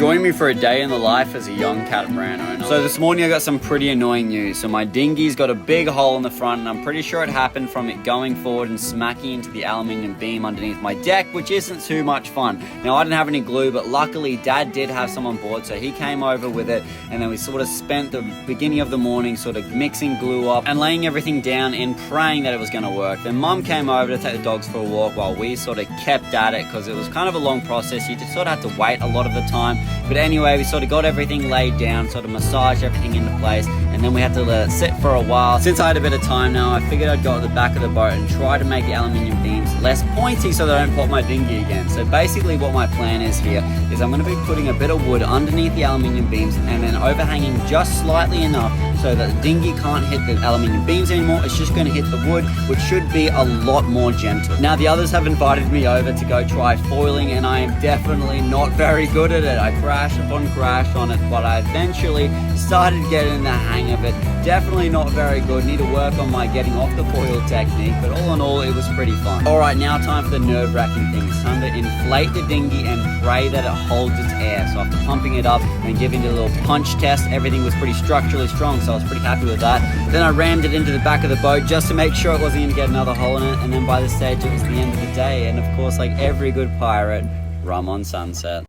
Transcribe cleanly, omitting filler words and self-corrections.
Join me for a day in the life as a young catamaran owner. So this morning I got some pretty annoying news. So my dinghy's got a big hole in the front, and I'm pretty sure it happened from it going forward and smacking into the aluminium beam underneath my deck, which isn't too much fun. Now I didn't have any glue, but luckily Dad did have some on board, so he came over with it, and then we sort of spent the beginning of the morning sort of mixing glue up and laying everything down and praying that it was going to work. Then Mum came over to take the dogs for a walk while we sort of kept at it, because it was kind of a long process. You just sort of had to wait a lot of the time. But anyway, we sort of got everything laid down, sort of massaged everything into place, and then we had to let it sit for a while. Since I had a bit of time now, I figured I'd go at the back of the boat and try to make the aluminium beams less pointy so that I don't pop my dinghy again. So basically what my plan is here is I'm going to be putting a bit of wood underneath the aluminium beams and then overhanging just slightly enough so that the dinghy can't hit the aluminium beams anymore. It's just going to hit the wood, which should be a lot more gentle. Now the others have invited me over to go try foiling, and I am definitely not very good at it. I crash upon crash on it, but I eventually started getting the hang of it. Definitely not very good. Need to work on my getting off the foil technique, but all in all, it was pretty fun. All right, now time for the nerve-wracking thing. It's time to inflate the dinghy and pray that it holds its air. So after pumping it up and giving it a little punch test, everything was pretty structurally strong, so I was pretty happy with that. Then I rammed it into the back of the boat just to make sure it wasn't going to get another hole in it, and then by this stage, it was the end of the day. And of course, like every good pirate, rum on sunset.